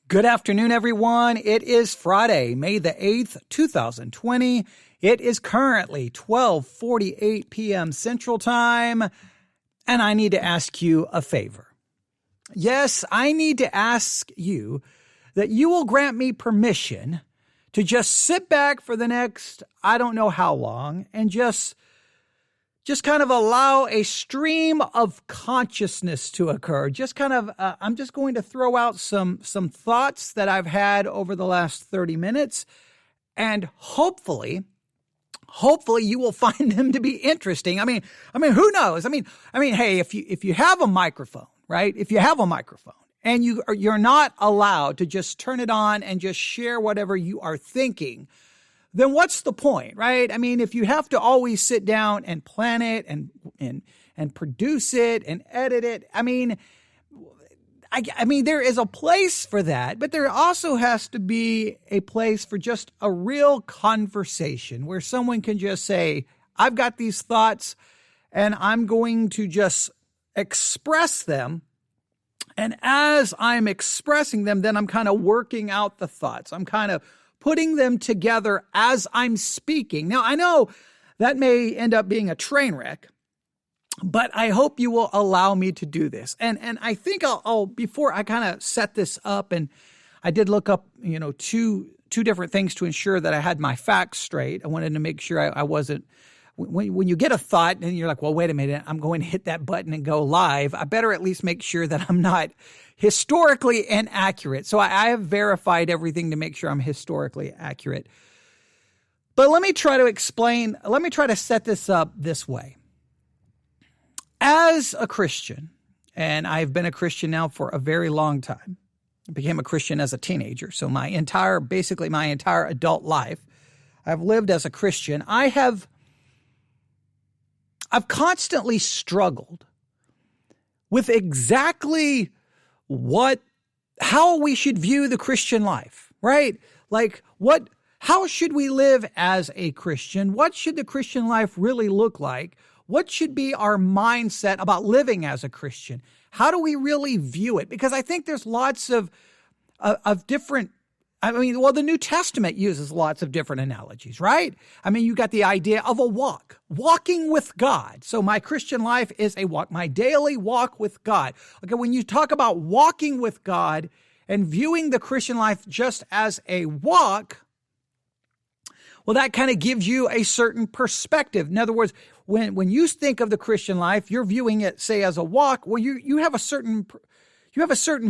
Good afternoon, everyone. It is Friday, May the 8th, 2020. It is currently 12:48 p.m. Central Time, and I need to ask you a favor. Yes, I need to ask you that you will grant me permission to just sit back for the next, I don't know how long, and just kind of allow a stream of consciousness to occur. I'm just going to throw out some thoughts that I've had over the last 30 minutes, and hopefully you will find them to be interesting. I mean, who knows? I mean, hey, if you have a microphone, right? If you have a microphone and you're not allowed to just turn it on and just share whatever you are thinking, then what's the point, right? I mean, if you have to always sit down and plan it and produce it and edit it, I mean, there is a place for that, but there also has to be a place for just a real conversation where someone can just say, I've got these thoughts and I'm going to just express them. And as I'm expressing them, then I'm kind of working out the thoughts. I'm kind of putting them together as I'm speaking. Now, I know that may end up being a train wreck, but I hope you will allow me to do this. And I think I'll before I kind of set this up, and I did look up, two different things to ensure that I had my facts straight. I wanted to make sure I wasn't, when you get a thought and you're like, well, wait a minute, I'm going to hit that button and go live. I better at least make sure that I'm not historically inaccurate. So I have verified everything to make sure I'm historically accurate. But let me try to set this up this way. As a Christian, and I've been a Christian now for a very long time, I became a Christian as a teenager. So my entire adult life, I've lived as a Christian. I've constantly struggled with exactly how we should view the Christian life, right? Like how should we live as a Christian? What should the Christian life really look like? What should be our mindset about living as a Christian? How do we really view it? Because I think there's lots of different, the New Testament uses lots of different analogies, right? I mean, you got the idea of walking with God. So my Christian life is a walk, my daily walk with God. Okay, when you talk about walking with God and viewing the Christian life just as a walk, well, that kind of gives you a certain perspective. In other words, when you think of the Christian life, you're viewing it, say, as a walk. Well, you have a certain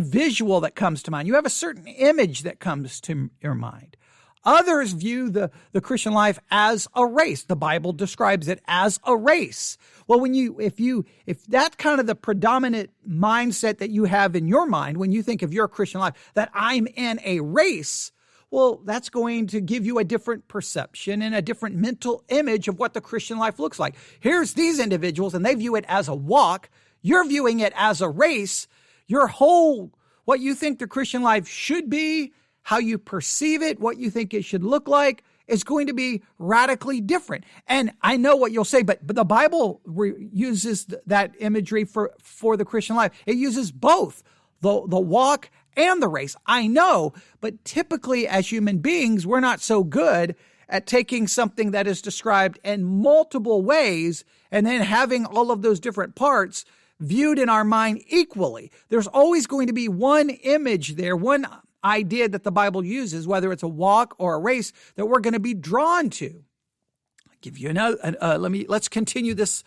visual that comes to mind. You have a certain image that comes to your mind. Others view the Christian life as a race. The Bible describes it as a race. Well, if that's kind of the predominant mindset that you have in your mind when you think of your Christian life, that I'm in a race, well, that's going to give you a different perception and a different mental image of what the Christian life looks like. Here's these individuals, and they view it as a walk. You're viewing it as a race. What you think the Christian life should be, how you perceive it, what you think it should look like, is going to be radically different. And I know what you'll say, but the Bible uses that imagery for the Christian life. It uses both the walk and the race. I know, but typically as human beings, we're not so good at taking something that is described in multiple ways and then having all of those different parts viewed in our mind equally. There's always going to be one image there, one idea that the Bible uses, whether it's a walk or a race, that we're going to be drawn to. I'll give you another. Let's continue this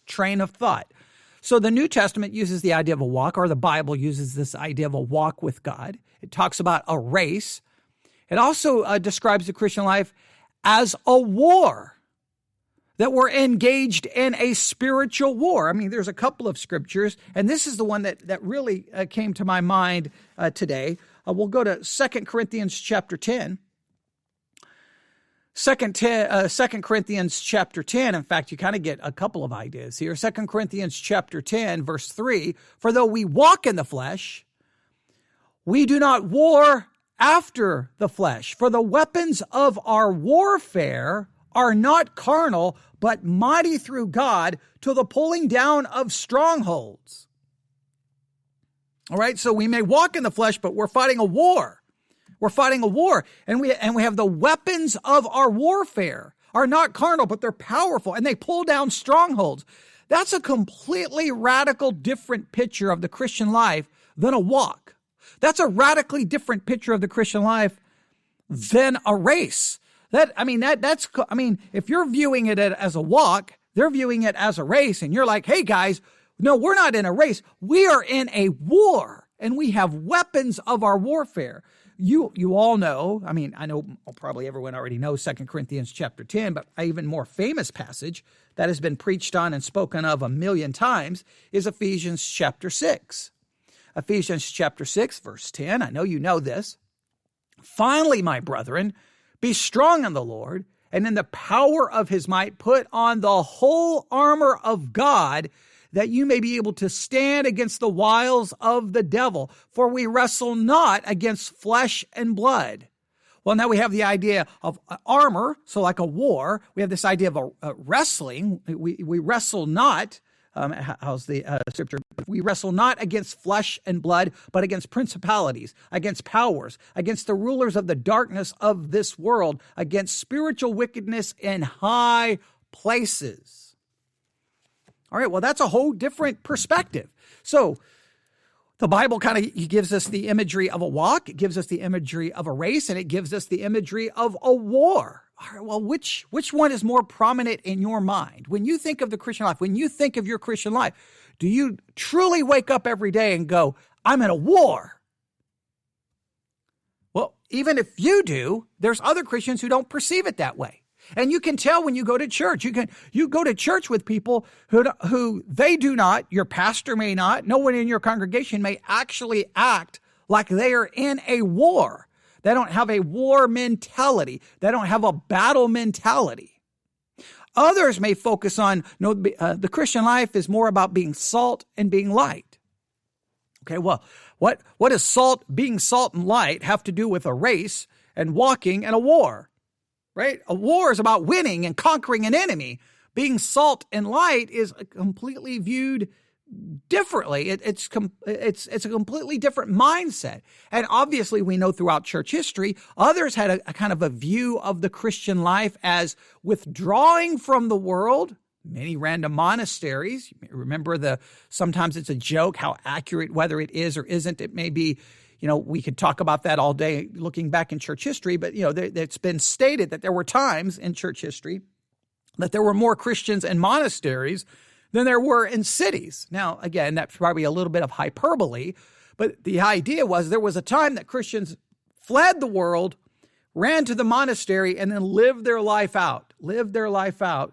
train of thought. So the New Testament uses the idea of a walk, or the Bible uses this idea of a walk with God. It talks about a race. It also describes the Christian life as a war, that we're engaged in a spiritual war. I mean, there's a couple of scriptures, and this is the one that really came to my mind today. We'll go to 2 Corinthians chapter 10. 2 Corinthians chapter 10, in fact, you kind of get a couple of ideas here. 2 Corinthians chapter 10, verse 3, for though we walk in the flesh, we do not war after the flesh. For the weapons of our warfare are not carnal, but mighty through God to the pulling down of strongholds. All right. So we may walk in the flesh, but we're fighting a war. We're fighting a war. And we have the weapons of our warfare are not carnal, but they're powerful, and they pull down strongholds. That's a completely radical different picture of the Christian life than a walk. That's a radically different picture of the Christian life than a race. If you're viewing it as a walk, they're viewing it as a race, and you're like, hey guys, no, we're not in a race. We are in a war, and we have weapons of our warfare. You all know, I know probably everyone already knows 2 Corinthians chapter 10, but an even more famous passage that has been preached on and spoken of a million times is Ephesians chapter 6. Ephesians chapter 6, verse 10, I know you know this. Finally, my brethren, be strong in the Lord, and in the power of his might, put on the whole armor of God, that you may be able to stand against the wiles of the devil. For we wrestle not against flesh and blood. Well, now we have the idea of armor, so like a war. We have this idea of a wrestling. We wrestle not, how's the scripture? We wrestle not against flesh and blood, but against principalities, against powers, against the rulers of the darkness of this world, against spiritual wickedness in high places. All right, well, that's a whole different perspective. So the Bible kind of gives us the imagery of a walk, it gives us the imagery of a race, and it gives us the imagery of a war. All right, well, which one is more prominent in your mind? When you think of the Christian life, when you think of your Christian life, do you truly wake up every day and go, I'm in a war? Well, even if you do, there's other Christians who don't perceive it that way. And you can tell when you go to church. You go to church with people who they do not, your pastor may not, no one in your congregation may actually act like they are in a war. They don't have a war mentality. They don't have a battle mentality. Others may focus on, the Christian life is more about being salt and being light. Okay, well, what does being salt and light have to do with a race and walking and a war? Right? A war is about winning and conquering an enemy. Being salt and light is completely viewed differently. It's a completely different mindset. And obviously we know throughout church history, others had a kind of a view of the Christian life as withdrawing from the world. Many random monasteries. Remember sometimes it's a joke how accurate, whether it is or isn't, it may be. We could talk about that all day looking back in church history, but, it's been stated that there were times in church history that there were more Christians in monasteries than there were in cities. Now, again, that's probably a little bit of hyperbole, but the idea was there was a time that Christians fled the world, ran to the monastery, and then lived their life out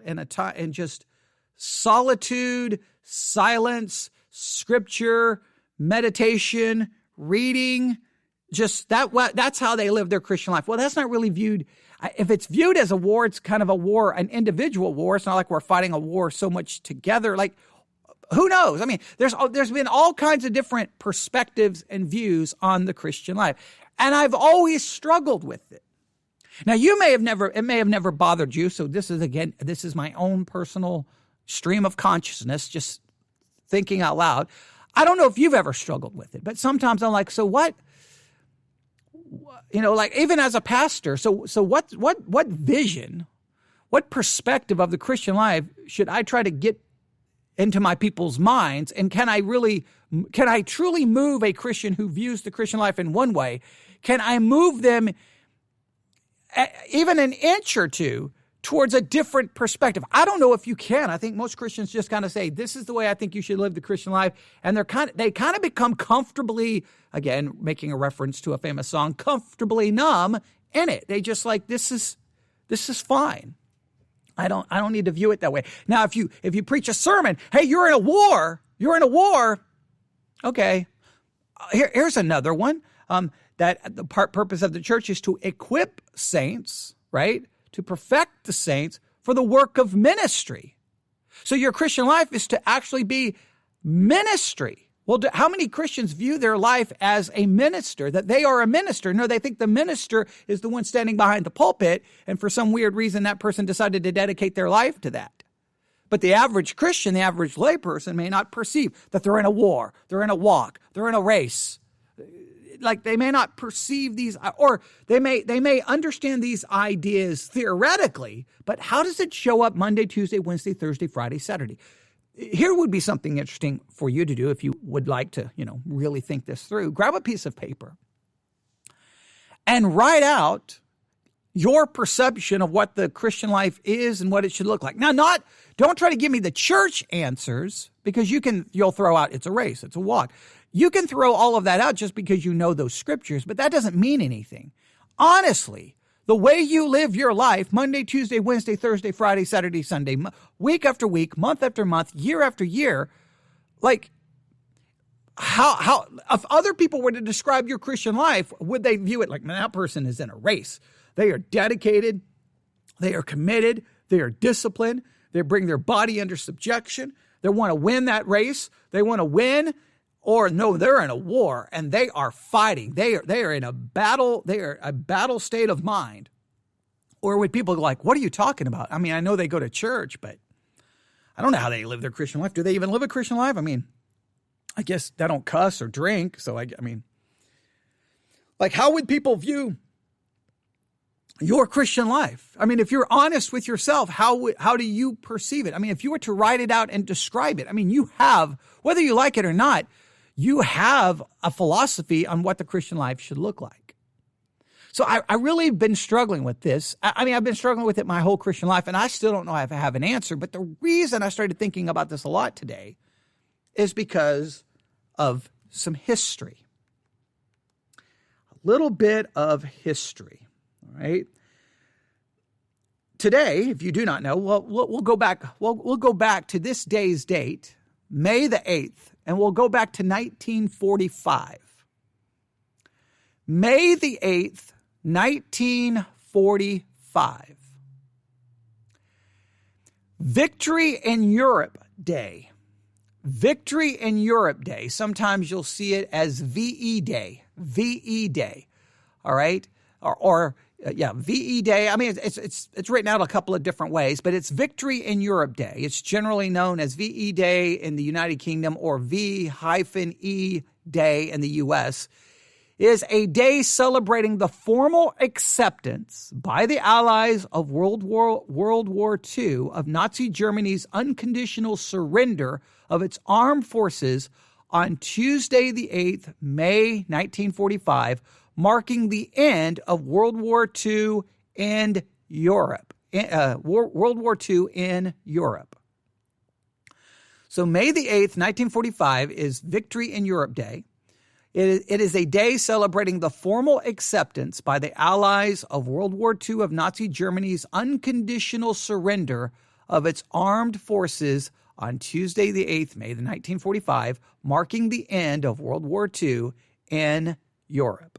in just solitude, silence, scripture, meditation, reading, just that's how they live their Christian life. Well, that's not really viewed. If it's viewed as a war, it's kind of a war, an individual war. It's not like we're fighting a war so much together. Like, who knows? There's been all kinds of different perspectives and views on the Christian life. And I've always struggled with it. Now, it may have never bothered you. So this is my own personal stream of consciousness, just thinking out loud. I don't know if you've ever struggled with it, but sometimes I'm like, so what, even as a pastor, so what vision, what perspective of the Christian life should I try to get into my people's minds? And can I truly move a Christian who views the Christian life in one way? Can I move them even an inch or two towards a different perspective? I don't know if you can. I think most Christians just kind of say, this is the way I think you should live the Christian life. And they kind of become comfortably, again, making a reference to a famous song, comfortably numb in it. They just like, this is fine. I don't need to view it that way. Now, if you preach a sermon, hey, you're in a war. Okay. Here's another one. That the purpose of the church is to equip saints, right? To perfect the saints for the work of ministry. So your Christian life is to actually be ministry. Well, how many Christians view their life as a minister, that they are a minister? No, they think the minister is the one standing behind the pulpit, and for some weird reason, that person decided to dedicate their life to that. But the average Christian, the average layperson may not perceive that they're in a war, they're in a walk, they're in a race. Like they may not perceive these, or they may understand these ideas theoretically, but how does it show up Monday, Tuesday, Wednesday, Thursday, Friday, Saturday? Here would be something interesting for you to do if you would like to, really think this through. Grab a piece of paper and write out your perception of what the Christian life is and what it should look like. Now, don't try to give me the church answers, because you'll throw out it's a race, it's a walk. You can throw all of that out just because you know those scriptures, but that doesn't mean anything. Honestly, the way you live your life, Monday, Tuesday, Wednesday, Thursday, Friday, Saturday, Sunday, week after week, month after month, year after year, like how if other people were to describe your Christian life, would they view it like, man, that person is in a race? They are dedicated, they are committed, they are disciplined, they bring their body under subjection, they want to win that race, they want to win. Or no, they're in a war and they are fighting. They are in a battle. They are a battle state of mind. Or would people go like, what are you talking about? I mean, I know they go to church, but I don't know how they live their Christian life. Do they even live a Christian life? I mean, I guess they don't cuss or drink. So I mean, like, how would people view your Christian life? I mean, if you're honest with yourself, how do you perceive it? I mean, if you were to write it out and describe it, I mean, you have, whether you like it or not, you have a philosophy on what the Christian life should look like. So I really been struggling with this. I mean, I've been struggling with it my whole Christian life, and I still don't know if I have an answer. But the reason I started thinking about this a lot today is because of some history. A little bit of history, all right? Today, if you do not know, we'll go back. We'll go back to this day's date, May the 8th. And we'll go back to 1945. May the 8th, 1945. Victory in Europe Day. Victory in Europe Day. Sometimes you'll see it as VE Day. VE Day. All right? VE Day. I mean, it's written out a couple of different ways, but it's Victory in Europe Day. It's generally known as VE Day in the United Kingdom, or V-E Day in the U.S. It is a day celebrating the formal acceptance by the Allies of World War II of Nazi Germany's unconditional surrender of its armed forces on Tuesday, the 8th, May 1945, marking the end of World War II in Europe. World War II in Europe. So May the 8th, 1945 is Victory in Europe Day. It is a day celebrating the formal acceptance by the Allies of World War II of Nazi Germany's unconditional surrender of its armed forces on Tuesday the 8th, May the 1945, marking the end of World War II in Europe.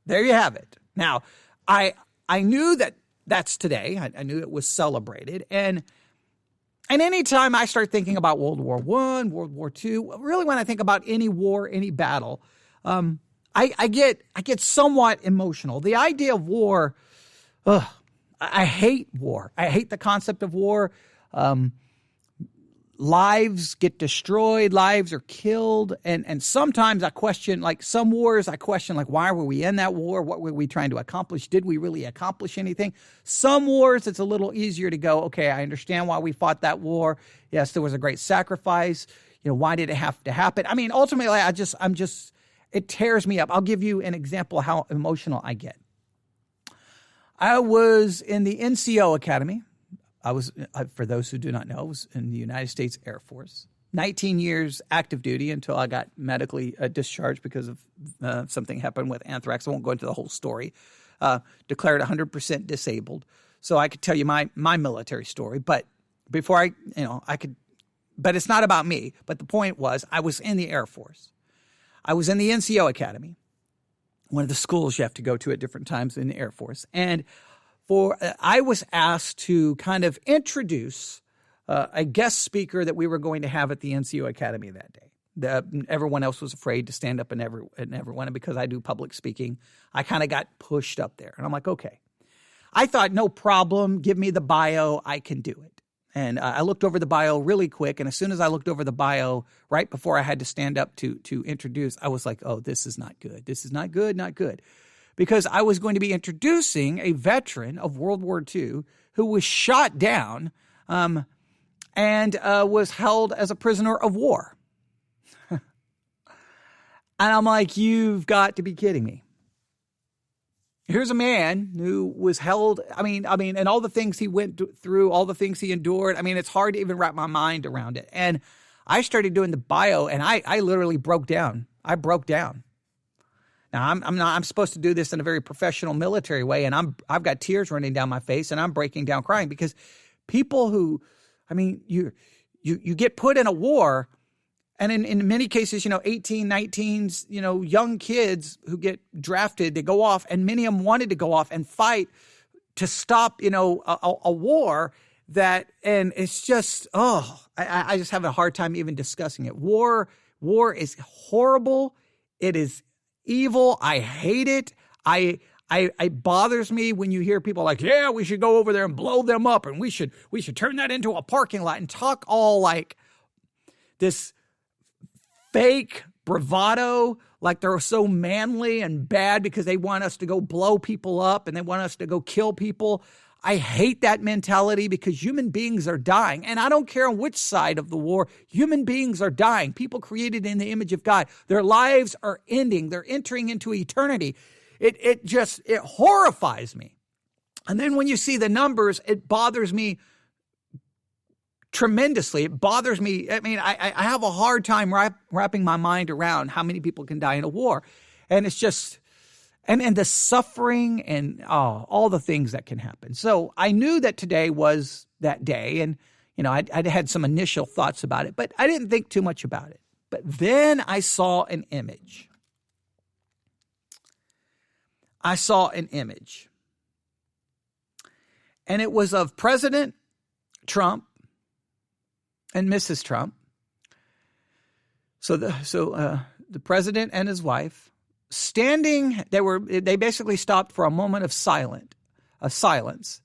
There you have it. Now, I knew that's today. I knew it was celebrated. And anytime I start thinking about World War I, World War II, really when I think about any war, any battle, I get somewhat emotional. The idea of war, I hate war. I hate the concept of war. Lives get destroyed, lives are killed, and sometimes I question, like some wars, why were we in that war? What were we trying to accomplish? Did we really accomplish anything? Some wars, it's a little easier to go, okay, I understand why we fought that war. Yes, there was a great sacrifice. Why did it have to happen? I mean, ultimately, it tears me up. I'll give you an example of how emotional I get. I was in the NCO Academy. For those who do not know, I was in the United States Air Force. 19 years active duty until I got medically discharged because of something happened with anthrax. I won't go into the whole story. Declared 100% disabled. So I could tell you my military story, but before I could, but it's not about me. But the point was, I was in the Air Force. I was in the NCO Academy, one of the schools you have to go to at different times in the Air Force. And I was asked to kind of introduce a guest speaker that we were going to have at the NCO Academy that day. Everyone else was afraid to stand up and everyone, and because I do public speaking, I kind of got pushed up there. And I'm like, okay. I thought, no problem, give me the bio, I can do it. And I looked over the bio really quick. And as soon as I looked over the bio, right before I had to stand up to introduce, I was like, oh, this is not good. This is not good, not good. Because I was going to be introducing a veteran of World War II who was shot down and was held as a prisoner of war. And I'm like, you've got to be kidding me. Here's a man who was held, I mean, and all the things he went through, all the things he endured. I mean, it's hard to even wrap my mind around it. And I started doing the bio, and I literally broke down. I broke down. Now, I'm supposed to do this in a very professional military way, and I've got tears running down my face, and I'm breaking down crying because people who, I mean, you get put in a war. And in many cases, 18, 19s, young kids who get drafted, they go off, and many of them wanted to go off and fight to stop, a war and it's just, I just have a hard time even discussing it. War is horrible. It is evil. I hate it. It bothers me when you hear people like, yeah, we should go over there and blow them up, and we should turn that into a parking lot, and talk all like this fake bravado, like they're so manly and bad because they want us to go blow people up and they want us to go kill people. I hate that mentality because human beings are dying. And I don't care on which side of the war, human beings are dying. People created in the image of God. Their lives are ending. They're entering into eternity. It horrifies me. And then when you see the numbers, it bothers me tremendously. It bothers me. I mean, I have a hard time wrapping my mind around how many people can die in a war. And it's just, and the suffering and all the things that can happen. So I knew that today was that day. And, I'd had some initial thoughts about it, but I didn't think too much about it. But then I saw an image. And it was of President Trump and Mrs. Trump. So the president and his wife standing, they basically stopped for a moment of silence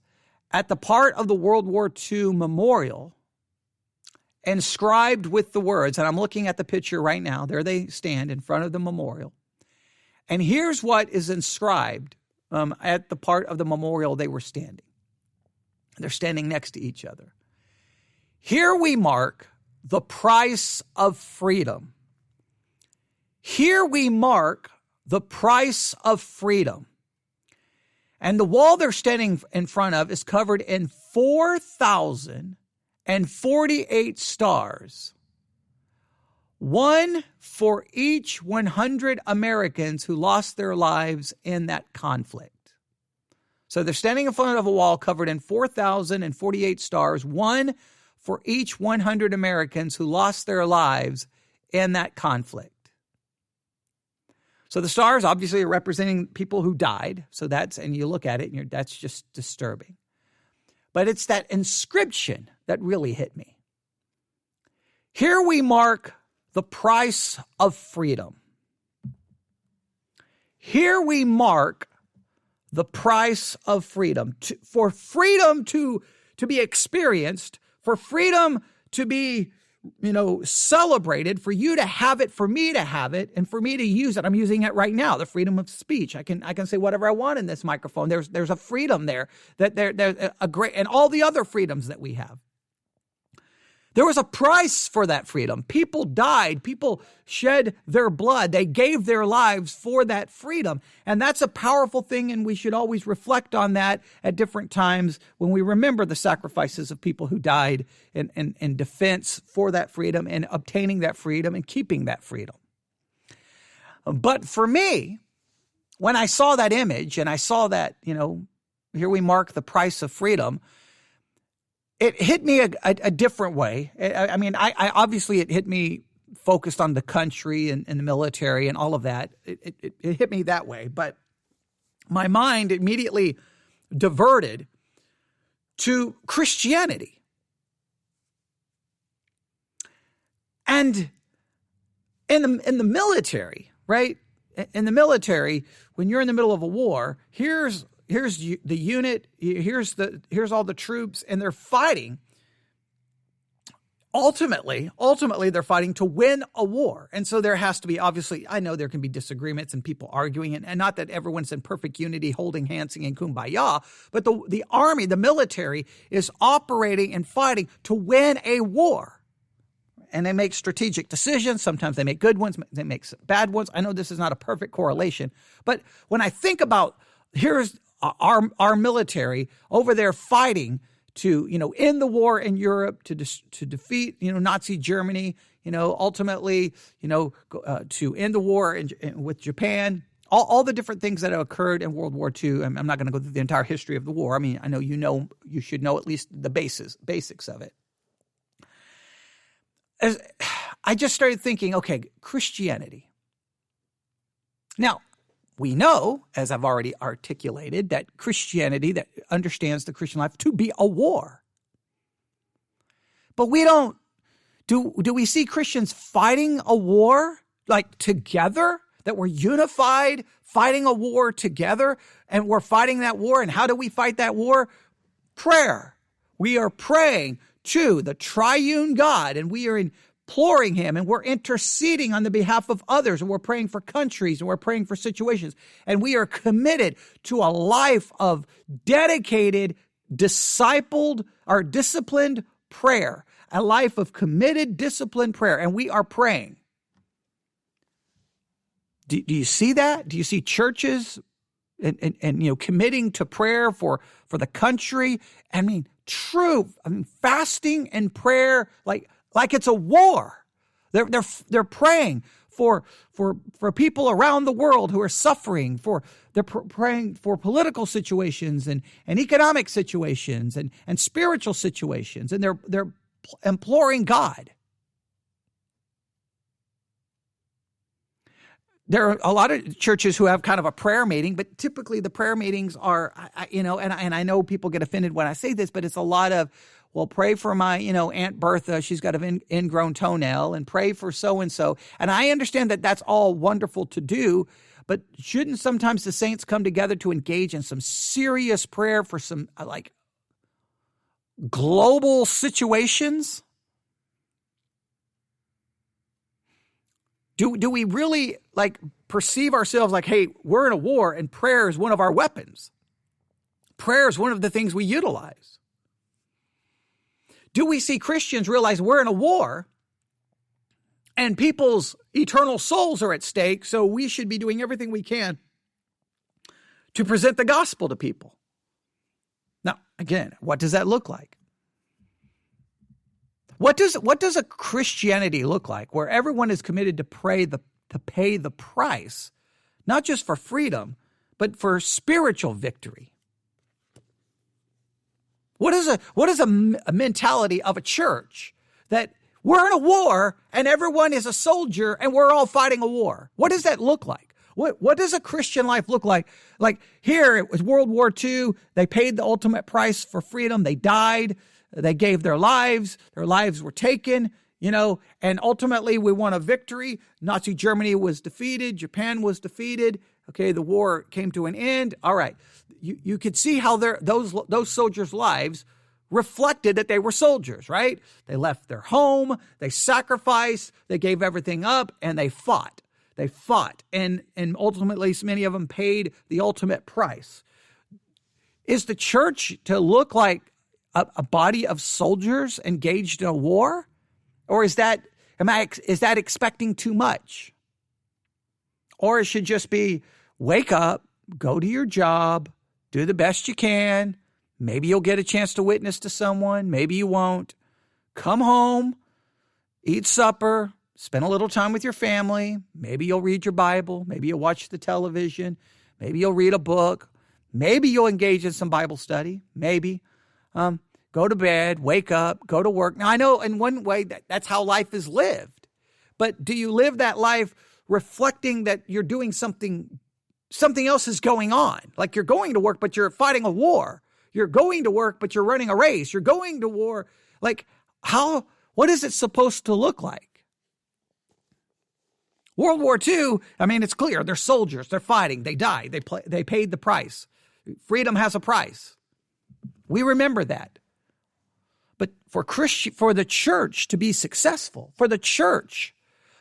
at the part of the World War II memorial inscribed with the words, and I'm looking at the picture right now. There they stand in front of the memorial. And here's what is inscribed at the part of the memorial they were standing. They're standing next to each other. Here we mark the price of freedom. Here we mark the price of freedom. And the wall they're standing in front of is covered in 4,048 stars. One for each 100 Americans who lost their lives in that conflict. So they're standing in front of a wall covered in 4,048 stars, one for each 100 Americans who lost their lives in that conflict. So the stars obviously are representing people who died. So and you look at it and that's just disturbing. But it's that inscription that really hit me. Here we mark the price of freedom. Here we mark the price of freedom. For freedom to be experienced, for freedom to be, celebrated, for you to have it, for me to have it, and for me to use it. I'm using it right now, the freedom of speech. I can say whatever I want in this microphone. There's a freedom there, that there's a great, and all the other freedoms that we have. There was a price for that freedom. People died. People shed their blood. They gave their lives for that freedom. And that's a powerful thing, and we should always reflect on that at different times when we remember the sacrifices of people who died in defense for that freedom and obtaining that freedom and keeping that freedom. But for me, when I saw that image and I saw that, here we mark the price of freedom, it hit me a different way. I obviously it hit me focused on the country and the military and all of that. It hit me that way. But my mind immediately diverted to Christianity. And in the military, right? In the military, when you're in the middle of a war, here's the unit, here's all the troops, and they're fighting ultimately, they're fighting to win a war. And so there has to be, obviously, I know there can be disagreements and people arguing, and not that everyone's in perfect unity, holding hands, singing kumbaya, but the army, the military is operating and fighting to win a war. And they make strategic decisions. Sometimes they make good ones, they make bad ones. I know this is not a perfect correlation, but when I think about, here's our military over there fighting to, end the war in Europe, to defeat, Nazi Germany, ultimately, to end the war with Japan, all the different things that have occurred in World War II. I'm not going to go through the entire history of the war. I mean, I know you should know at least the basics of it. As I just started thinking, okay, Christianity. Now, we know, as I've already articulated, that Christianity, that understands the Christian life to be a war. But we don't, do we see Christians fighting a war, like together, that we're unified, fighting a war together, and we're fighting that war? And how do we fight that war? Prayer. We are praying to the triune God, and we are imploring him, and we're interceding on the behalf of others, and we're praying for countries, and we're praying for situations, and we are committed to a life of dedicated, disciplined prayer, a life of committed, disciplined prayer, and we are praying. Do you see that? Do you see churches and committing to prayer for the country? I mean, fasting and prayer like it's a war. They're praying for people around the world who are suffering. They're praying for political situations and economic situations and spiritual situations, and they're imploring God. There are a lot of churches who have kind of a prayer meeting, but typically the prayer meetings are, and I know people get offended when I say this, but it's a lot of, well, pray for my, Aunt Bertha. She's got an ingrown toenail, and pray for so-and-so. And I understand that that's all wonderful to do, but shouldn't sometimes the saints come together to engage in some serious prayer for some global situations? Do we really perceive ourselves hey, we're in a war and prayer is one of our weapons? Prayer is one of the things we utilize. Do we see Christians realize we're in a war and people's eternal souls are at stake, so we should be doing everything we can to present the gospel to people? Now, again, what does that look like? What does a Christianity look like where everyone is committed to pay the price, not just for freedom, but for spiritual victory? What is a mentality of a church that we're in a war and everyone is a soldier and we're all fighting a war? What does that look like? What does a Christian life look like? Like here, it was World War II. They paid the ultimate price for freedom. They died. They gave their lives. Their lives were taken, and ultimately we won a victory. Nazi Germany was defeated. Japan was defeated. Okay, the war came to an end. All right. You could see how those soldiers' lives reflected that they were soldiers, right? They left their home, they sacrificed, they gave everything up, and they fought. They fought, and ultimately many of them paid the ultimate price. Is the church to look like a body of soldiers engaged in a war? Or is that expecting too much? Or it should just be wake up, go to your job, do the best you can. Maybe you'll get a chance to witness to someone. Maybe you won't. Come home, eat supper, spend a little time with your family. Maybe you'll read your Bible. Maybe you'll watch the television. Maybe you'll read a book. Maybe you'll engage in some Bible study. Maybe. Go to bed, wake up, go to work. Now, I know in one way that's how life is lived. But do you live that life reflecting that you're doing something else is going on? Like you're going to work, but you're fighting a war. You're going to work, but you're running a race. You're going to war. What is it supposed to look like? World War II, it's clear. They're soldiers. They're fighting. They died. They paid the price. Freedom has a price. We remember that. But for the church to be successful, for the church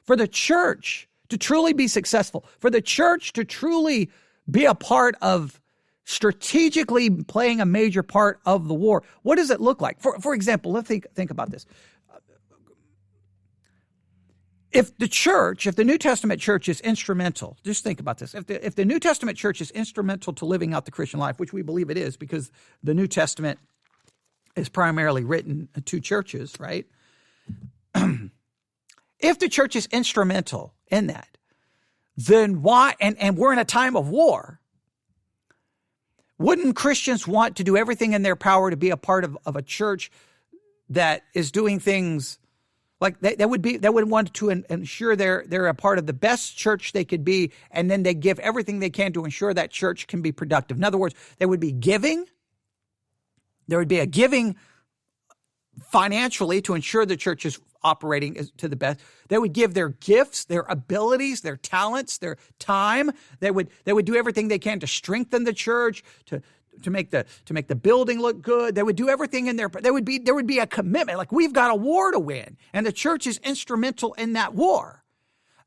to truly be successful, for the church to truly be a part of strategically playing a major part of the war, what does it look like? For example, let's think about this. If the New Testament church is instrumental, just think about this. If the New Testament church is instrumental to living out the Christian life, which we believe it is because the New Testament is primarily written to churches, right? If the church is instrumental in that, then why, and we're in a time of war, wouldn't Christians want to do everything in their power to be a part of a church that is doing things like they would want to ensure they're a part of the best church they could be, and then they give everything they can to ensure that church can be productive. In other words, they would be giving. There would be a giving financially to ensure the church is operating to the best. They would give their gifts, their abilities, their talents, their time. They would do everything they can to strengthen the church, to make the building look good. They would do everything in there. There would be a commitment. Like, we've got a war to win, and the church is instrumental in that war.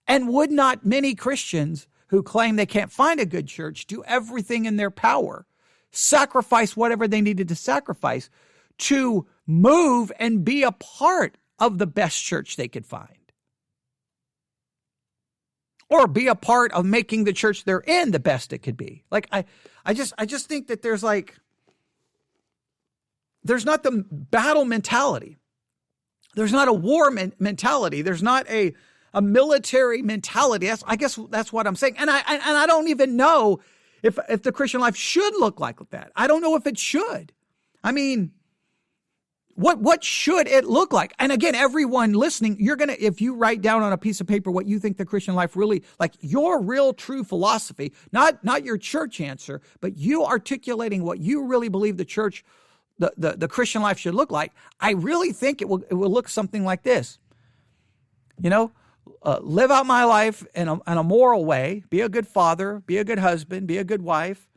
And would not many Christians who claim they can't find a good church do everything in their power, sacrifice whatever they needed to sacrifice to move and be a part of the best church they could find? Or be a part of making the church they're in the best it could be. Like, I just think that there's not the battle mentality. There's not a war mentality. There's not a military mentality. I guess that's what I'm saying. And I don't even know if the Christian life should look like that. I don't know if it should. I mean, what should it look like? And again, everyone listening, if you write down on a piece of paper what you think the Christian life really, like your real true philosophy, not your church answer, but you articulating what you really believe the church, the Christian life should look like, I really think it will look something like this. Live out my life in a moral way, be a good father, be a good husband, be a good wife,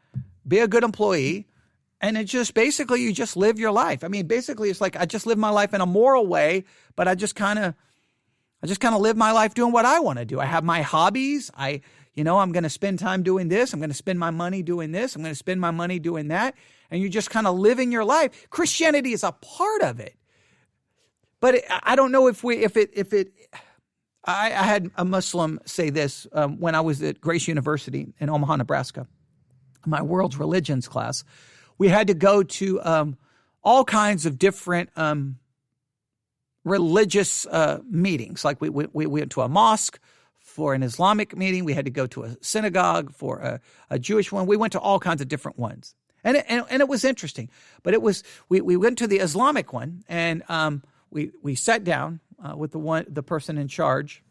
be a good employee. And it just basically, you just live your life. I mean, basically it's like, I just live my life in a moral way, but I just kind of live my life doing what I want to do. I have my hobbies. I'm going to spend time doing this. I'm going to spend my money doing this. I'm going to spend my money doing that. And you're just kind of living your life. Christianity is a part of it. But I don't know I had a Muslim say this when I was at Grace University in Omaha, Nebraska, my world's religions class. We had to go to all kinds of different religious meetings. Like we went to a mosque for an Islamic meeting. We had to go to a synagogue for a Jewish one. We went to all kinds of different ones. And it was interesting. But we went to the Islamic one, and we sat down with the person in charge.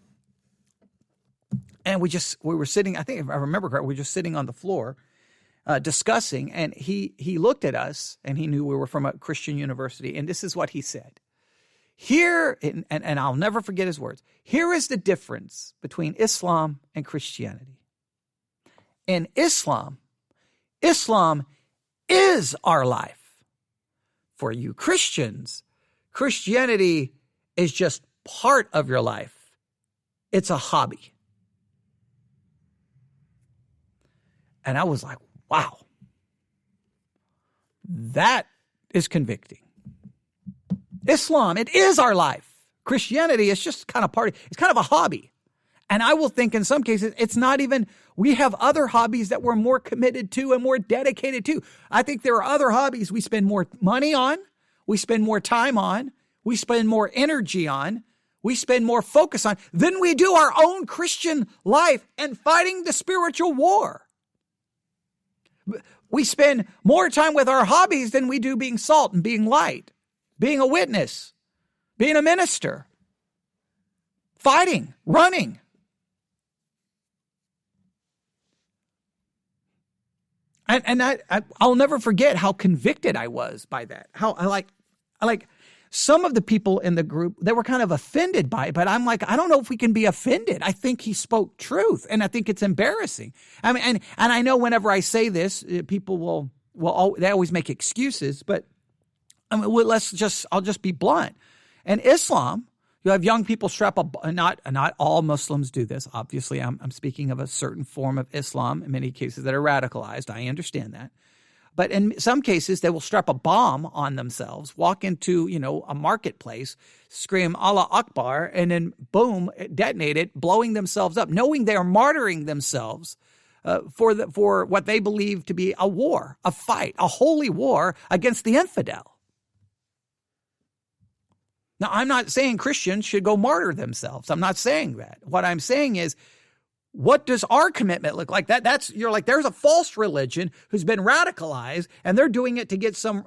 And we were sitting, I think if I remember correctly, we were just sitting on the floor discussing, and he looked at us, and he knew we were from a Christian university, and this is what he said. Here, and I'll never forget his words, here is the difference between Islam and Christianity. In Islam is our life. For you Christians, Christianity is just part of your life. It's a hobby. And I was like, wow, that is convicting. Islam, it is our life. Christianity is just kind of it's kind of a hobby. And I will think in some cases, it's not even, we have other hobbies that we're more committed to and more dedicated to. I think there are other hobbies we spend more money on, we spend more time on, we spend more energy on, we spend more focus on than we do our own Christian life and fighting the spiritual war. We spend more time with our hobbies than we do being salt and being light, being a witness, being a minister, fighting, running. And I'll never forget how convicted I was by that. How I like some of the people in the group, they were kind of offended by it, but I'm like, I don't know if we can be offended. I think he spoke truth, and I think it's embarrassing. I mean, and I know whenever I say this, people they always make excuses, but I mean, well, I'll just be blunt. And Islam, you have young people not all Muslims do this. Obviously, I'm speaking of a certain form of Islam in many cases that are radicalized. I understand that. But in some cases, they will strap a bomb on themselves, walk into, a marketplace, scream Allah Akbar, and then boom, detonate it, blowing themselves up, knowing they are martyring themselves for what they believe to be a war, a fight, a holy war against the infidel. Now, I'm not saying Christians should go martyr themselves. I'm not saying that. What I'm saying is, what does our commitment look like? You're like, there's a false religion who's been radicalized, and they're doing it to get some,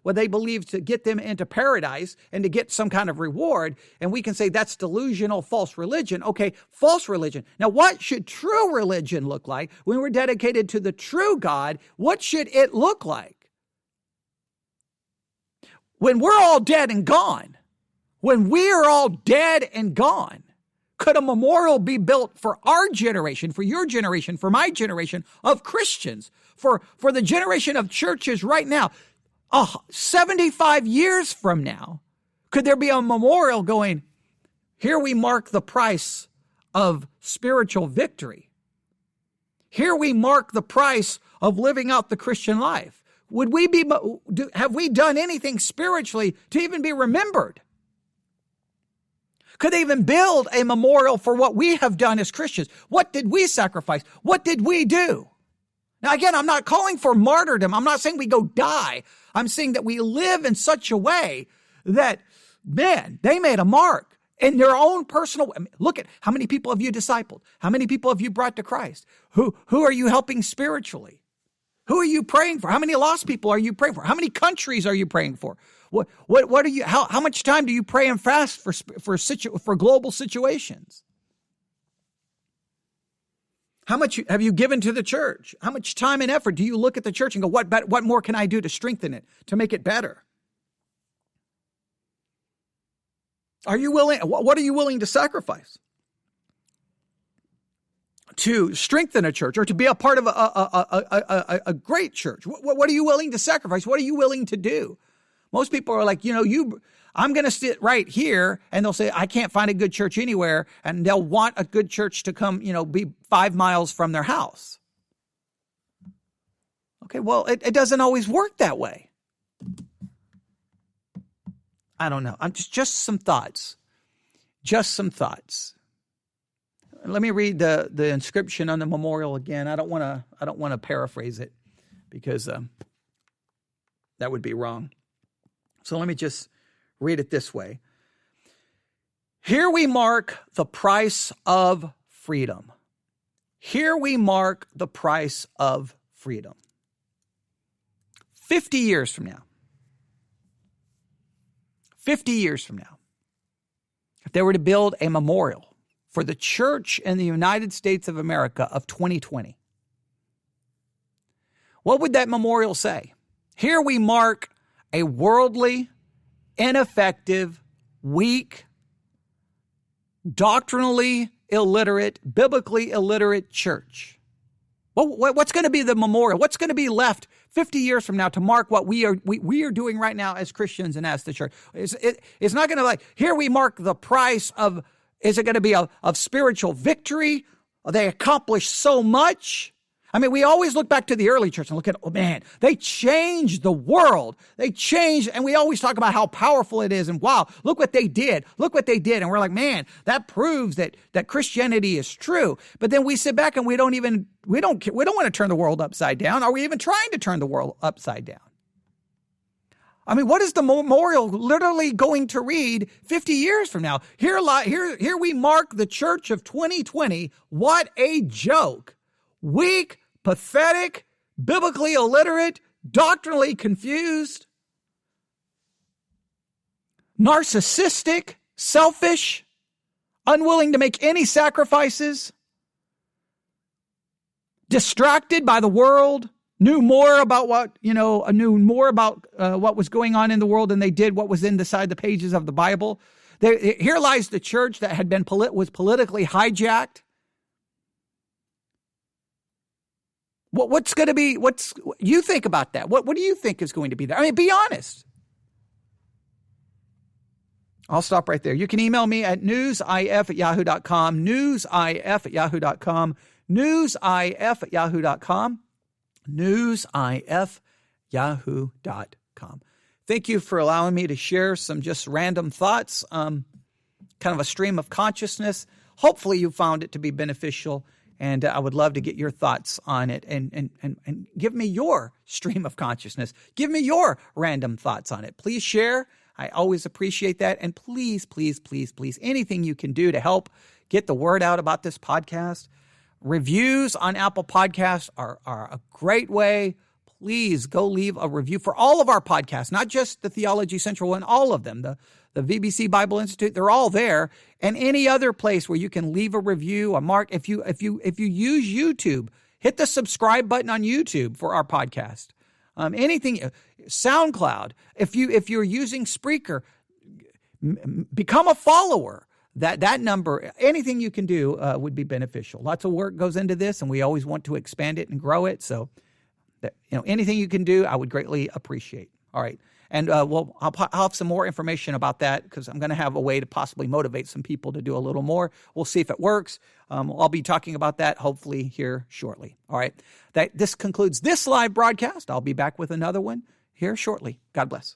what they believe to get them into paradise and to get some kind of reward. And we can say that's delusional, false religion. Okay, false religion. Now, what should true religion look like when we're dedicated to the true God? What should it look like? When we're all dead and gone, when we are all dead and gone, could a memorial be built for our generation, for your generation, for my generation of Christians, for the generation of churches right now, 75 years from now? Could there be a memorial going, here we mark the price of spiritual victory. Here we mark the price of living out the Christian life. Have we done anything spiritually to even be remembered? Could they even build a memorial for what we have done as Christians? What did we sacrifice? What did we do? Now, again, I'm not calling for martyrdom. I'm not saying we go die. I'm saying that we live in such a way that, man, they made a mark in their own personal. Look at how many people have you discipled? How many people have you brought to Christ? Who are you helping spiritually? Who are you praying for? How many lost people are you praying for? How many countries are you praying for? What are you? How much time do you pray and fast for global situations? How much have you given to the church? How much time and effort do you look at the church and go, what more can I do to strengthen it, to make it better? Are you willing? What are you willing to sacrifice to strengthen a church or to be a part of a great church? What are you willing to sacrifice? What are you willing to do? Most people are like, I'm going to sit right here, and they'll say, I can't find a good church anywhere. And they'll want a good church to come, be 5 miles from their house. Okay, well, it doesn't always work that way. I don't know. I'm just some thoughts. Just some thoughts. Let me read the inscription on the memorial again. I don't want to paraphrase it because that would be wrong. So let me just read it this way. Here we mark the price of freedom. Here we mark the price of freedom. 50 years from now, if they were to build a memorial for the church in the United States of America of 2020, what would that memorial say? Here we mark a worldly, ineffective, weak, doctrinally illiterate, biblically illiterate church. What's going to be the memorial? What's going to be left 50 years from now to mark what we are doing right now as Christians and as the church? It's not going to here we mark the price of, is it going to be of spiritual victory? They accomplished so much. I mean, we always look back to the early church and look at, they changed the world. They changed, and we always talk about how powerful it is. And wow, look what they did. Look what they did. And we're like, man, that proves that Christianity is true. But then we sit back and we don't want to turn the world upside down. Are we even trying to turn the world upside down? I mean, what is the memorial literally going to read 50 years from now? Here we mark the church of 2020. What a joke. Weak, pathetic, biblically illiterate, doctrinally confused, narcissistic, selfish, unwilling to make any sacrifices, distracted by the world, knew more about what was going on in the world than they did what was inside the pages of the Bible. Here lies the church that was politically hijacked. What's you think about that? What do you think is going to be there? I mean, be honest. I'll stop right there. You can email me at newsif@yahoo.com, newsif@yahoo.com, newsif@yahoo.com, newsif@yahoo.com. Thank you for allowing me to share some just random thoughts, kind of a stream of consciousness. Hopefully you found it to be beneficial, and I would love to get your thoughts on it and give me your stream of consciousness. Give me your random thoughts on it. Please share. I always appreciate that. And please, please, please, please, anything you can do to help get the word out about this podcast. Reviews on Apple Podcasts are a great way. Please go leave a review for all of our podcasts, not just the Theology Central one, all of them. The VBC Bible Institute, they're all there. And any other place where you can leave a review, a mark. If you use YouTube, hit the subscribe button on YouTube for our podcast. Anything, SoundCloud. If you're using Spreaker, become a follower. That number, anything you can do would be beneficial. Lots of work goes into this, and we always want to expand it and grow it. So, anything you can do, I would greatly appreciate. All right, and I'll have some more information about that because I'm going to have a way to possibly motivate some people to do a little more. We'll see if it works. I'll be talking about that hopefully here shortly. All right, this concludes this live broadcast. I'll be back with another one here shortly. God bless.